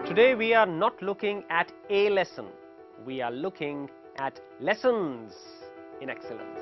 Today we are not looking at a lesson, we are looking at lessons in excellence.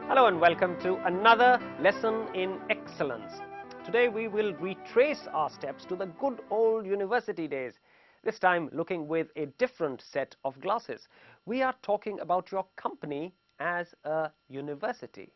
Hello and welcome to another lesson in excellence. Today we will retrace our steps to the good old university days, this time looking with a different set of glasses. We are talking about your company as a university.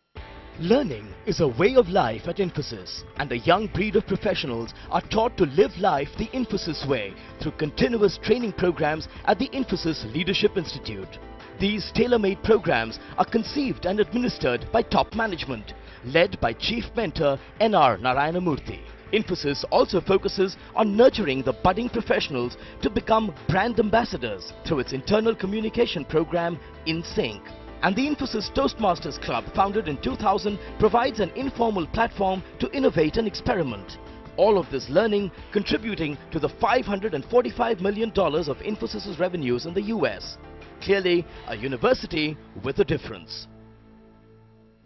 Learning is a way of life at Infosys, and a young breed of professionals are taught to live life the Infosys way through continuous training programs at the Infosys Leadership Institute. These tailor-made programs are conceived and administered by top management, led by Chief Mentor N.R. Narayanamurthy. Infosys also focuses on nurturing the budding professionals to become brand ambassadors through its internal communication program In Sync. And the Infosys Toastmasters Club, founded in 2000, provides an informal platform to innovate and experiment. All of this learning contributing to the $545 million of Infosys' revenues in the US. Clearly, a university with a difference.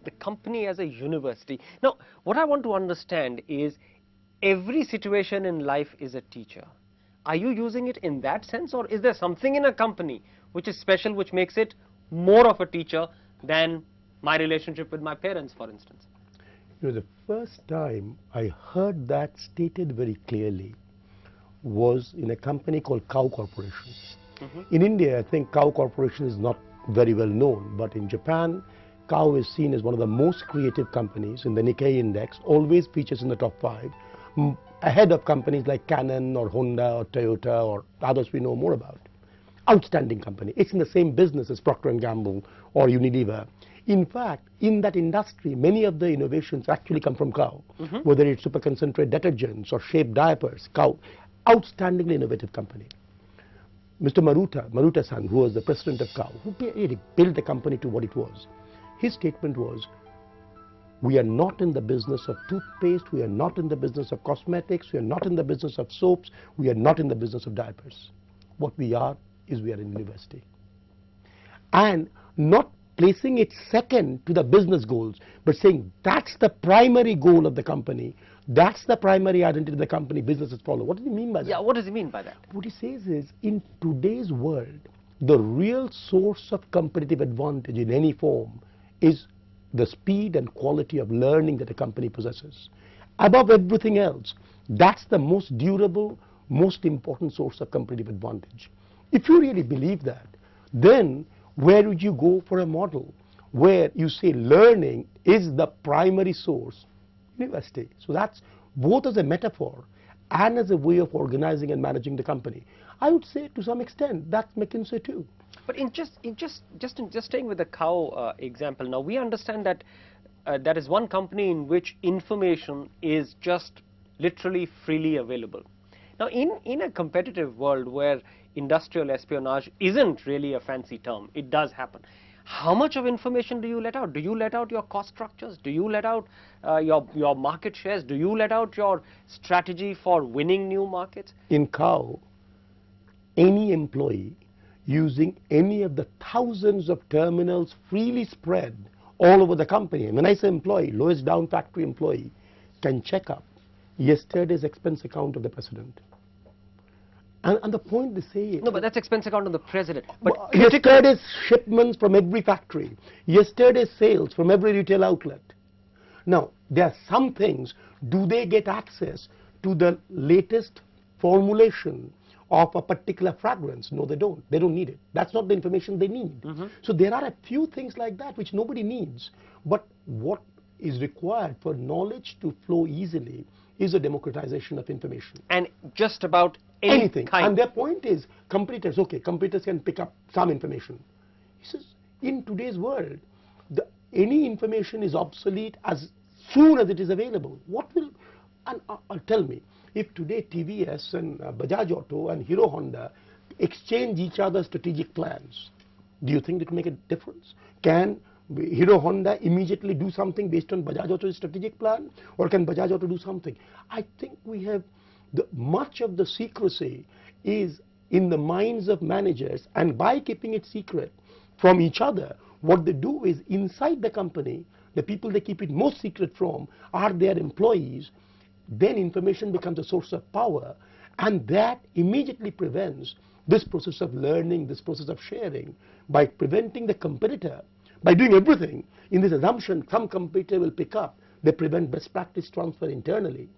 The company as a university. Now, what I want to understand is every situation in life is a teacher. Are you using it in that sense, or is there something in a company which is special, which makes it more of a teacher than my relationship with my parents, for instance? You know, the first time I heard that stated very clearly was in a company called Cow Corporation. In India, I think Cow Corporation is not very well known, but in Japan, Cow is seen as one of the most creative companies in the Nikkei index, always features in the top 5, ahead of companies like Canon or Honda or Toyota or others we know more about. Outstanding company. It's in the same business as Procter & Gamble or Unilever. In fact, in that industry, many of the innovations actually come from Cow, whether it's super concentrate detergents or shaped diapers. Cow, outstandingly innovative company. Mr. Maruta-san, who was the president of Cow, who really built the company to what it was, his statement was, we are not in the business of toothpaste, we are not in the business of cosmetics, we are not in the business of soaps, we are not in the business of diapers. What we are is we are in university. And not placing it second to the business goals, but saying that's the primary goal of the company. That's the primary identity of the company, businesses follow. What does he mean by that? Yeah, what does he mean by that? What he says is, in today's world, the real source of competitive advantage in any form is the speed and quality of learning that a company possesses. Above everything else, that's the most durable, most important source of competitive advantage. If you really believe that, then where would you go for a model where you say learning is the primary source? University. So that's both as a metaphor and as a way of organizing and managing the company. I would say to some extent that's McKinsey too. But just staying with the Cow example, now we understand that there is one company in which information is just literally freely available. Now in a competitive world where industrial espionage isn't really a fancy term, it does happen. How much of information do you let out? Do you let out your cost structures? Do you let out your market shares? Do you let out your strategy for winning new markets? In Cow, any employee using any of the thousands of terminals freely spread all over the company, and when I say employee, lowest down factory employee, can check up yesterday's expense account of the president. And the point they say... No, but that's expense account of the president. But yesterday's shipments from every factory, yesterday's sales from every retail outlet. Now, there are some things, do they get access to the latest formulation of a particular fragrance? No, they don't. They don't need it. That's not the information they need. So there are a few things like that which nobody needs. But what is required for knowledge to flow easily is a democratization of information. And just about anything. And their point is, competitors, okay, competitors can pick up some information. He says, in today's world, any information is obsolete as soon as it is available. What will, and tell me, if today TVS and Bajaj Auto and Hero Honda exchange each other's strategic plans, do you think it will make a difference? Can Hero Honda immediately do something based on Bajaj Auto's strategic plan, or can Bajaj Auto do something? I think we have much of the secrecy is in the minds of managers, and by keeping it secret from each other, what they do is inside the company, the people they keep it most secret from are their employees. Then information becomes a source of power, and that immediately prevents this process of learning, this process of sharing, by preventing the competitor, by doing everything in this assumption some competitor will pick up. They prevent best practice transfer internally.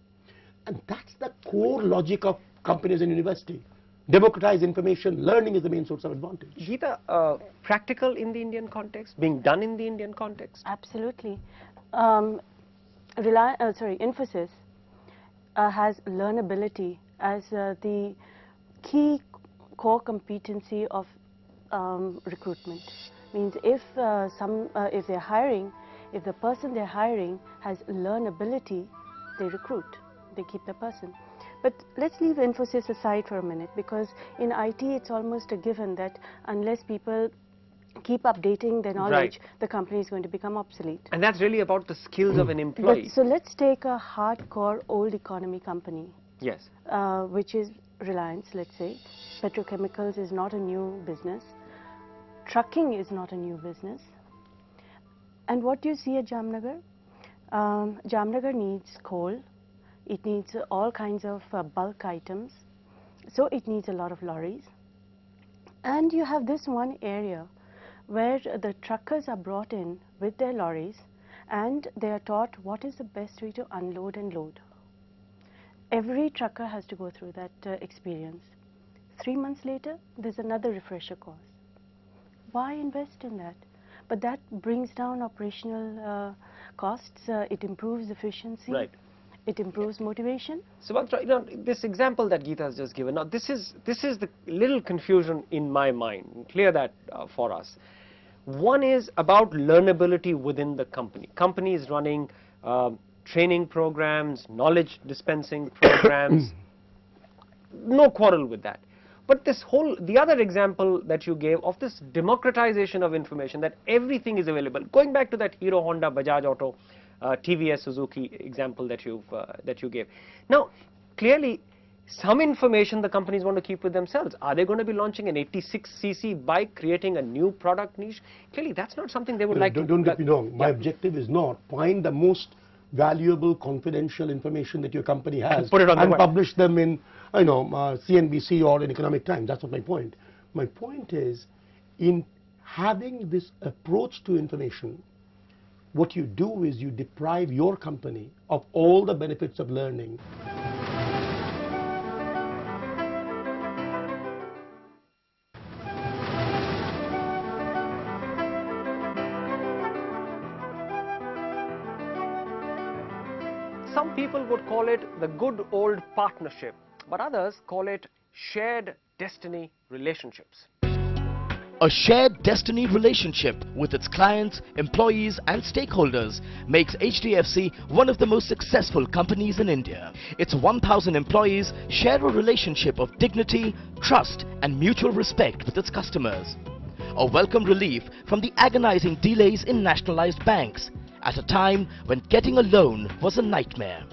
And that's the core logic of companies and university. Democratize information, learning is the main source of advantage. Geeta, practical in the Indian context, being done in the Indian context? Absolutely. Infosys has learnability as the key core competency of recruitment. Means if they're hiring, if the person they're hiring has learnability, they recruit, they keep the person. But let's leave Infosys aside for a minute, because in IT it's almost a given that unless people keep updating their knowledge, the company is going to become obsolete. And that's really about the skills of an employee. But, so let's take a hardcore old economy company. Yes. Which is Reliance, let's say. Petrochemicals is not a new business. Trucking is not a new business. And what do you see at Jamnagar? Jamnagar needs coal. It needs all kinds of bulk items. So it needs a lot of lorries. And you have this one area where the truckers are brought in with their lorries, and they are taught what is the best way to unload and load. Every trucker has to go through that experience. 3 months later, there's another refresher course. Why invest in that? But that brings down operational costs, it improves efficiency, it improves motivation. So, this example that Geeta has just given, now this is the little confusion in my mind. Clear that for us. One is about learnability within the company. Company is running training programs, knowledge dispensing programs. No quarrel with that. But the other example that you gave of this democratization of information, that everything is available, going back to that Hero Honda, Bajaj Auto, TVS, Suzuki example that you gave. Now, clearly, some information the companies want to keep with themselves. Are they going to be launching an 86cc bike, creating a new product niche? Clearly, that's not something they would like to do. Don't get me wrong. My objective is not find the most valuable confidential information that your company has and publish them in CNBC or in Economic Times. That's not my point. My point is, in having this approach to information, what you do is you deprive your company of all the benefits of learning. Some people would call it the good old partnership, but others call it shared destiny relationships. A shared destiny relationship with its clients, employees and stakeholders makes HDFC one of the most successful companies in India. Its 1,000 employees share a relationship of dignity, trust and mutual respect with its customers. A welcome relief from the agonizing delays in nationalized banks at a time when getting a loan was a nightmare.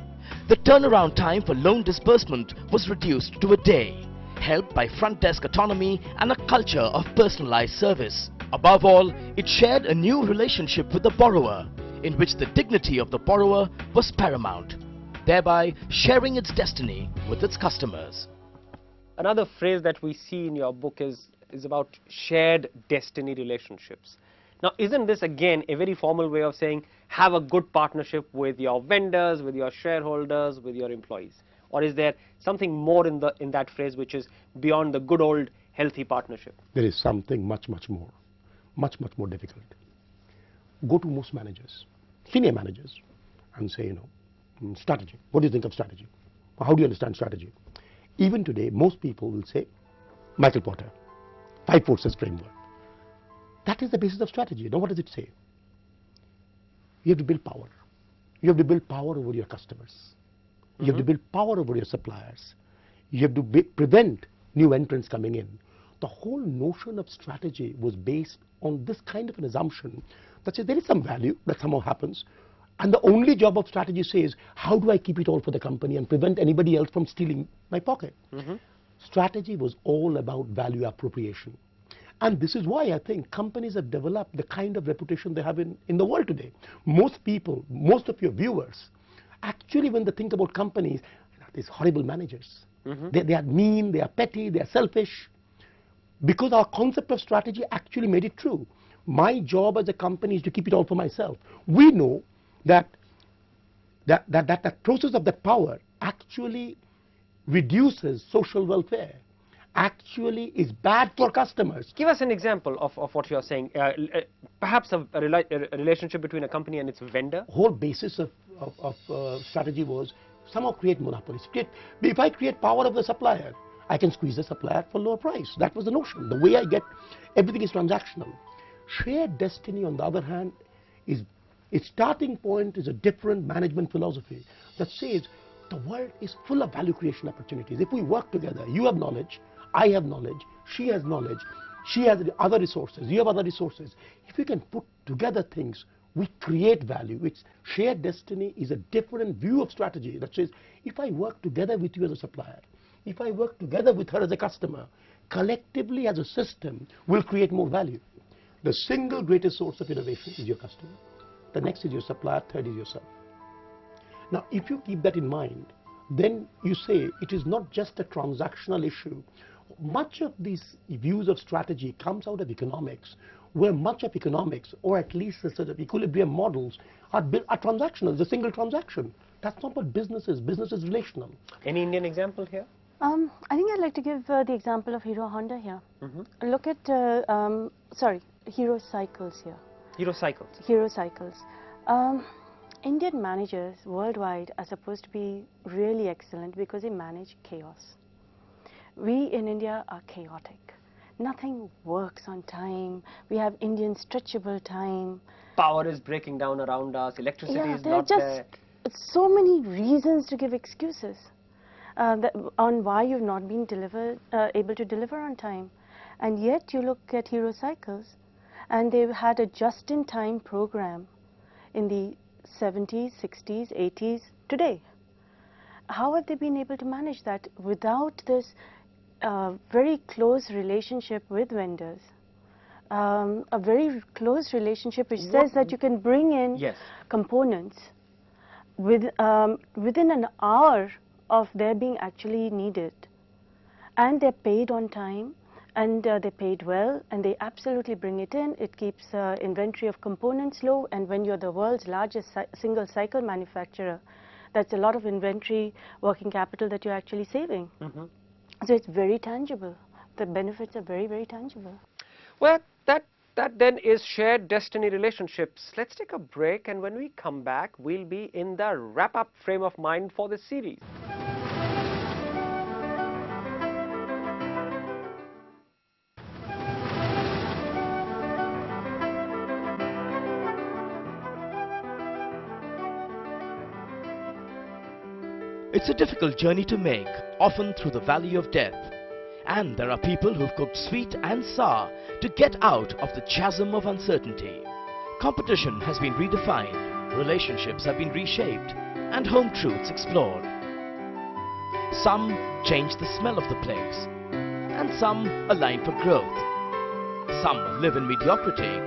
The turnaround time for loan disbursement was reduced to a day, helped by front desk autonomy and a culture of personalized service. Above all, it shared a new relationship with the borrower, in which the dignity of the borrower was paramount, thereby sharing its destiny with its customers. Another phrase that we see in your book is about shared destiny relationships. Now, isn't this again a very formal way of saying have a good partnership with your vendors, with your shareholders, with your employees? Or is there something more in that phrase which is beyond the good old healthy partnership? There is something much more difficult. Go to most managers, senior managers, and say, strategy. What do you think of strategy? How do you understand strategy? Even today, most people will say, Michael Porter, 5 forces framework. That is the basis of strategy. Now what does it say? You have to build power. You have to build power over your customers. You have to build power over your suppliers. You have to prevent new entrants coming in. the whole notion of strategy was based on this kind of an assumption that says there is some value that somehow happens, and the only job of strategy says, how do I keep it all for the company and prevent anybody else from stealing my pocket? Strategy was all about value appropriation. And this is why I think companies have developed the kind of reputation they have in the world today. Most people, most of your viewers, actually when they think about companies, these horrible managers. They are mean, they are petty, they are selfish. Because our concept of strategy actually made it true. My job as a company is to keep it all for myself. We know that process of that power actually reduces social welfare, actually is bad for customers. Give us an example of what you are saying. Perhaps a relationship between a company and its vendor. Whole basis of strategy was somehow create monopolies. If I create power of the supplier, I can squeeze the supplier for lower price. That was the notion. The way I get everything is transactional. Shared destiny, on the other hand, its starting point is a different management philosophy that says the world is full of value creation opportunities. If we work together, you have knowledge, I have knowledge, she has knowledge, she has other resources, you have other resources. If we can put together things, we create value. It's shared destiny is a different view of strategy that says, if I work together with you as a supplier, if I work together with her as a customer, collectively as a system, we'll create more value. The single greatest source of innovation is your customer. The next is your supplier, third is yourself. Now, if you keep that in mind, then you say it is not just a transactional issue. Much of these views of strategy comes out of economics, where much of economics, or at least the sort of equilibrium models, are transactional. It's a single transaction. That's not what business is. Business is relational. Any Indian example here? I think I'd like to give the example of Hero Honda here. Look at, Hero Cycles here. Hero Cycles. Hero Cycles. Indian managers worldwide are supposed to be really excellent because they manage chaos. We in India are chaotic. Nothing works on time. We have Indian stretchable time. Power is breaking down around us. Electricity is not there. So many reasons to give excuses on why you've not been able to deliver on time. And yet you look at Hero Cycles, and they've had a just-in-time program in the 70s, 60s, 80s, today. How have they been able to manage that without this very close relationship with vendors? A very close relationship which says that you can bring in components within an hour of their being actually needed. And they're paid on time, and they're paid well, and they absolutely bring it in. It keeps inventory of components low, and when you're the world's largest single cycle manufacturer, that's a lot of inventory working capital that you're actually saving. So it's very tangible. The benefits are very, very tangible. Well, that then is shared destiny relationships. Let's take a break, and when we come back, we'll be in the wrap-up frame of mind for this series. It's a difficult journey to make, often through the valley of death. And there are people who've cooked sweet and sour to get out of the chasm of uncertainty. Competition has been redefined, relationships have been reshaped, and home truths explored. Some change the smell of the place, and some align for growth. Some live in mediocrity,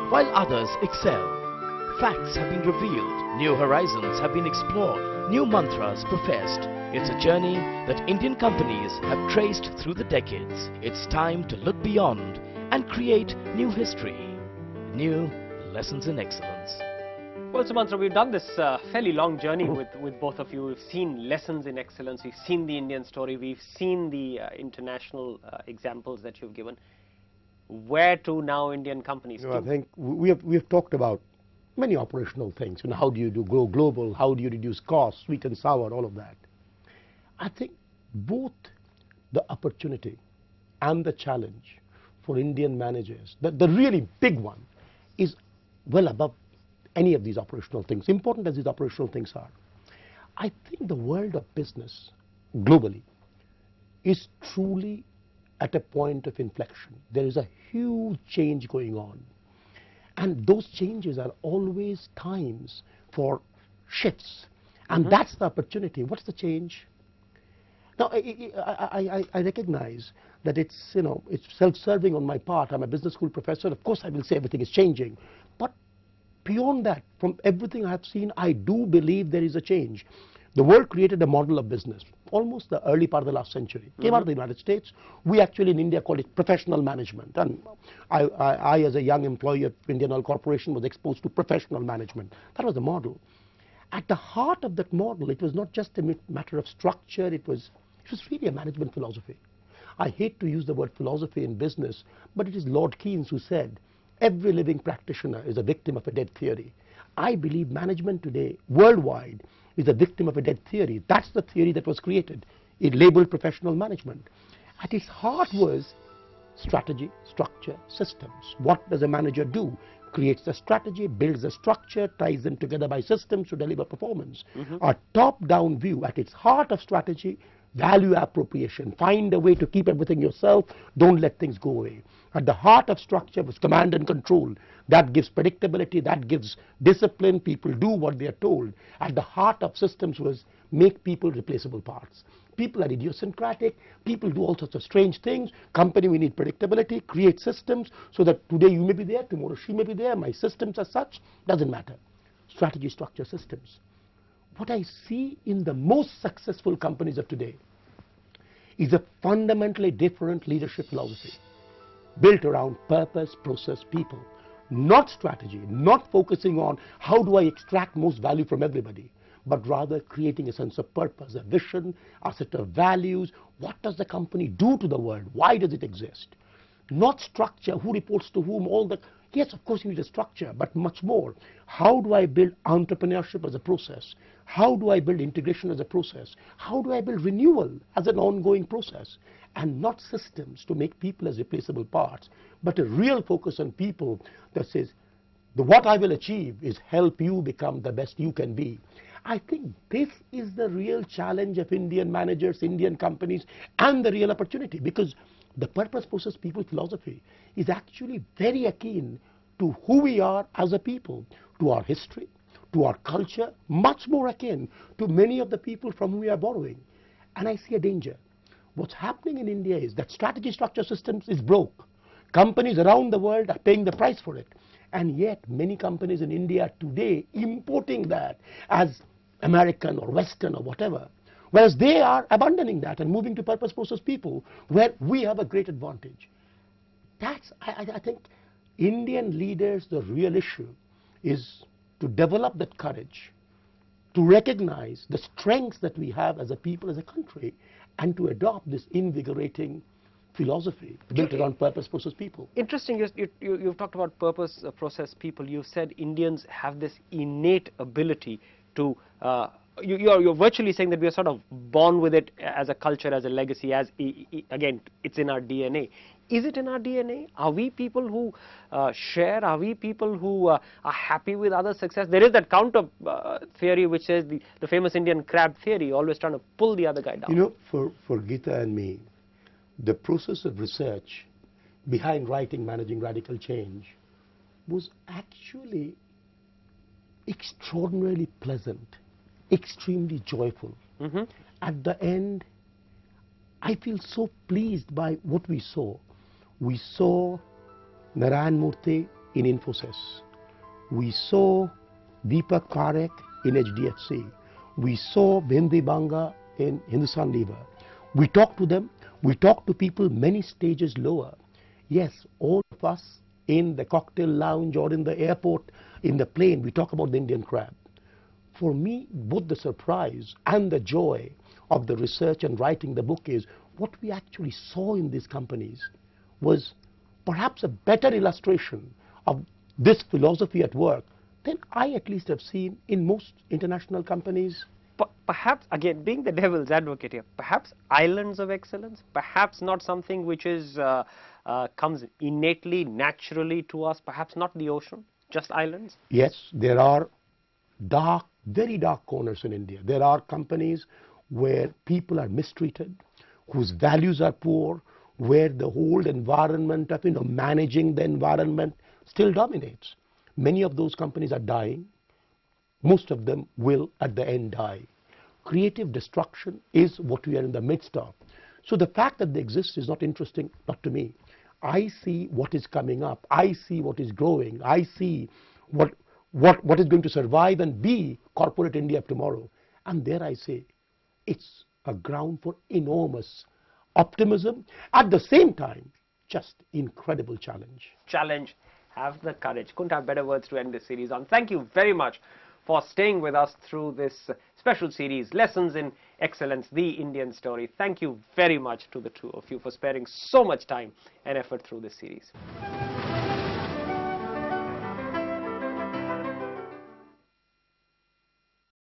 while others excel. Facts have been revealed, new horizons have been explored, new mantras professed. It's a journey that Indian companies have traced through the decades. It's time to look beyond and create new history, new lessons in excellence. Well, Sumantra, we've done this fairly long journey with both of you. We've seen lessons in excellence, we've seen the Indian story, we've seen the international examples that you've given. Where to now, Indian companies? I think we have talked about many operational things. How do you go global? How do you reduce costs, sweet and sour, all of that. I think both the opportunity and the challenge for Indian managers, the really big one, is well above any of these operational things, important as these operational things are. I think the world of business globally is truly at a point of inflection. There is a huge change going on. And those changes are always times for shifts. And that's the opportunity. What's the change? Now, I recognize that it's, it's self-serving on my part. I'm a business school professor. Of course, I will say everything is changing. But beyond that, from everything I have seen, I do believe there is a change. The world created a model of business, almost the early part of the last century. Came out of the United States. We actually in India call it professional management. And I as a young employee of Indian Oil Corporation, was exposed to professional management. That was the model. At the heart of that model, it was not just a matter of structure, it was really a management philosophy. I hate to use the word philosophy in business, but it is Lord Keynes who said, every living practitioner is a victim of a dead theory. I believe management today, worldwide, is a victim of a dead theory. That's the theory that was created. It labeled professional management. At its heart was strategy, structure, systems. What does a manager do? Creates a strategy, builds a structure, ties them together by systems to deliver performance. A top-down view. At its heart of strategy, value appropriation. Find a way to keep everything yourself. Don't let things go away. At the heart of structure was command and control. That gives predictability, that gives discipline. People do what they are told. At the heart of systems was make people replaceable parts. People are idiosyncratic. People do all sorts of strange things. Company, we need predictability. Create systems so that today you may be there, tomorrow she may be there. My systems are such. Doesn't matter. Strategy, structure, systems. What I see in the most successful companies of today is a fundamentally different leadership philosophy built around purpose, process, people. Not strategy, not focusing on how do I extract most value from everybody, but rather creating a sense of purpose, a vision, a set of values. What does the company do to the world? Why does it exist? Not structure, who reports to whom, all that. Yes, of course you need a structure, but much more. How do I build entrepreneurship as a process? How do I build integration as a process? How do I build renewal as an ongoing process? And not systems to make people as replaceable parts, but a real focus on people that says, what I will achieve is help you become the best you can be. I think this is the real challenge of Indian managers, Indian companies, and the real opportunity, because the purpose, process, people philosophy is actually very akin to who we are as a people, to our history, to our culture, much more akin to many of the people from whom we are borrowing. And I see a danger. What's happening in India is that strategy, structure, systems is broke. Companies around the world are paying the price for it. And yet many companies in India today importing that as American or Western or whatever. Whereas they are abandoning that and moving to purpose, process, people, where we have a great advantage. That's, I think, Indian leaders, the real issue is to develop that courage, to recognize the strengths that we have as a people, as a country, and to adopt this invigorating philosophy built around purpose, process, people. Interesting, you've talked about purpose, process, people. You said Indians have this innate ability to you're virtually saying that we are sort of born with it as a culture, as a legacy, as again, it's in our DNA. Is it in our DNA? Are we people who share? Are we people who are happy with other success? There is that counter theory which says the famous Indian crab theory, always trying to pull the other guy down. You know, for Geeta and me, the process of research behind writing Managing Radical Change was actually extraordinarily pleasant, extremely joyful. At the end, I feel so pleased by what we saw. We saw Narayan Murthy in Infosys. We saw Deepak Parekh in HDFC. We saw Bindi Banga in Hindustan Lever. We talked to them. We talked to people many stages lower. Yes, all of us in the cocktail lounge or in the airport, in the plane, we talk about the Indian crab. For me, both the surprise and the joy of the research and writing the book is what we actually saw in these companies was perhaps a better illustration of this philosophy at work than I at least have seen in most international companies. Perhaps, again, being the devil's advocate here, perhaps islands of excellence, perhaps not something which is comes innately, naturally to us, perhaps not the ocean, just islands? Yes, there are dark, very dark corners in India. There are companies where people are mistreated, whose values are poor, where the whole environment of managing the environment still dominates. Many of those companies are dying. Most of them will at the end die. Creative destruction is what we are in the midst of. So the fact that they exist is not interesting, not to me. I see what is coming up. I see what is growing. I see what is going to survive and be corporate India of tomorrow. And there I say, it's a ground for enormous optimism. At the same time, just incredible challenge. Challenge, have the courage. Couldn't have better words to end this series on. Thank you very much for staying with us through this special series, Lessons in Excellence, the Indian Story. Thank you very much to the two of you for sparing so much time and effort through this series.